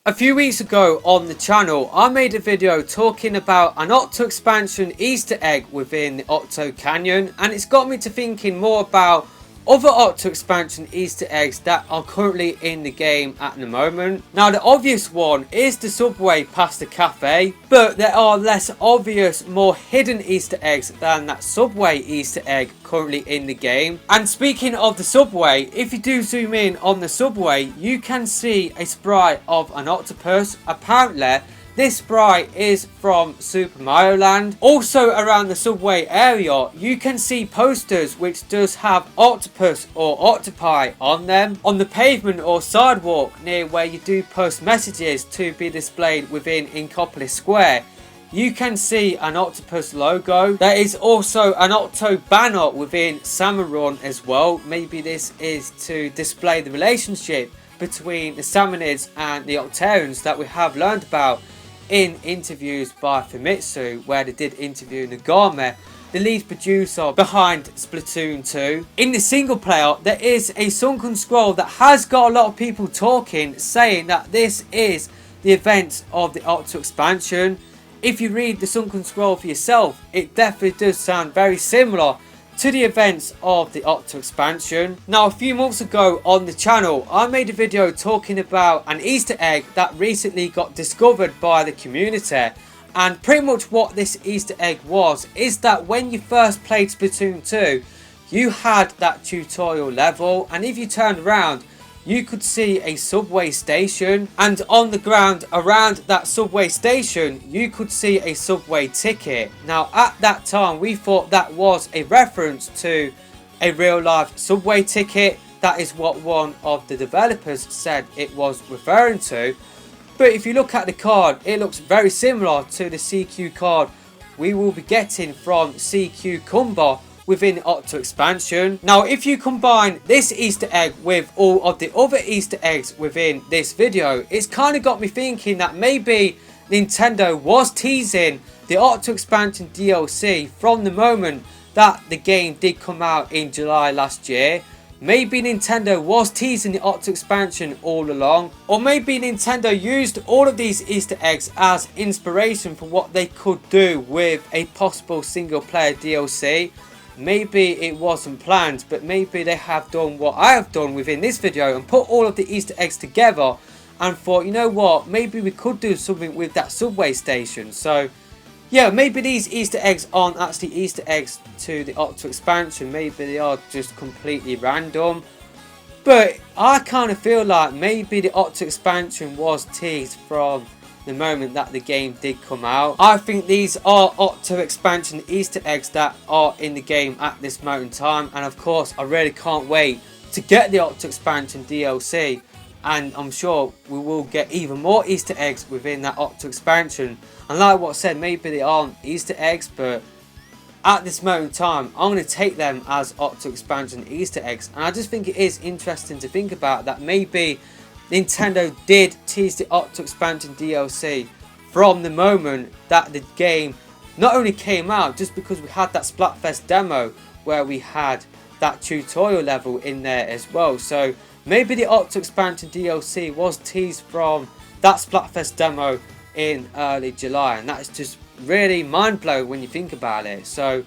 A few weeks ago on the channel, I made a video talking about an Octo expansion Easter egg within the Octo Canyon, and it's got me to thinking more about other Octo expansion Easter eggs that are currently in the game at the moment. Now, the obvious one is the subway past the cafe, but there are less obvious, more hidden Easter eggs than that subway Easter egg currently in the game. And speaking of the subway, if you do zoom in on the subway, you can see a sprite of an octopus. Apparently this sprite is from Super Mario Land. Also around the subway area, you can see posters which does have octopus or octopi on them. On the pavement or sidewalk near where you do post messages to be displayed within Inkopolis Square, you can see an octopus logo. There is also an Octo banner within Salmon Run as well. Maybe this is to display the relationship between the Salmonids and the Octarians that we have learned about in interviews by Famitsu, where they did interview Nagame, the lead producer behind Splatoon 2. In the single player, there is a sunken scroll that has got a lot of people talking, saying that this is the event of the Octo expansion. If you read the sunken scroll for yourself, it definitely does sound very similar to the events of the Octo expansion. Now, a few months ago on the channel, I made a video talking about an Easter egg that recently got discovered by the community, and pretty much what this Easter egg was is that when you first played Splatoon 2, you had that tutorial level, and if you turned around, you could see a subway station, and on the ground around that subway station you could see a subway ticket. Now, at that time we thought that was a reference to a real life subway ticket. That is what one of the developers said it was referring to. But if you look at the card, it looks very similar to the CQ card we will be getting from CQ Kumba within the Octo expansion. Now, if you combine this Easter egg with all of the other Easter eggs within this video, it's kind of got me thinking that maybe Nintendo was teasing the Octo expansion DLC from the moment that the game did come out in July last year. Maybe Nintendo was teasing the Octo expansion all along, or maybe Nintendo used all of these Easter eggs as inspiration for what they could do with a possible single player DLC. Maybe it wasn't planned, but maybe they have done what I have done within this video and put all of the Easter eggs together and thought, you know what, maybe we could do something with that subway station. So yeah, maybe these Easter eggs aren't actually Easter eggs to the Octo expansion. Maybe they are just completely random. But I kind of feel like maybe the Octo expansion was teased from the moment that the game did come out. I think these are Octo expansion Easter eggs that are in the game at this moment in time, and of course I really can't wait to get the Octo expansion DLC, and I'm sure we will get even more Easter eggs within that Octo expansion. And like what I said, maybe they aren't Easter eggs, but at this moment in time I'm going to take them as Octo expansion Easter eggs. And I just think it is interesting to think about that maybe Nintendo did tease the Octo expansion DLC from the moment that the game not only came out, just because we had that Splatfest demo where we had that tutorial level in there as well. So maybe the Octo expansion DLC was teased from that Splatfest demo in early July, and that's just really mind-blowing when you think about it. So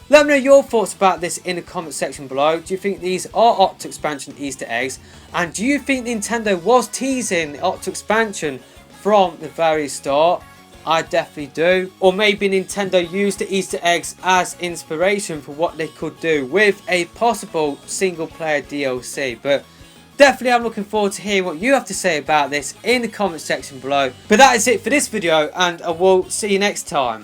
let me know your thoughts about this in the comment section below. Do you think these are Octo expansion Easter eggs? And do you think Nintendo was teasing the Octo expansion from the very start? I definitely do. Or maybe Nintendo used the Easter eggs as inspiration for what they could do with a possible single player DLC. But definitely I'm looking forward to hearing what you have to say about this in the comment section below. But that is it for this video, and I will see you next time.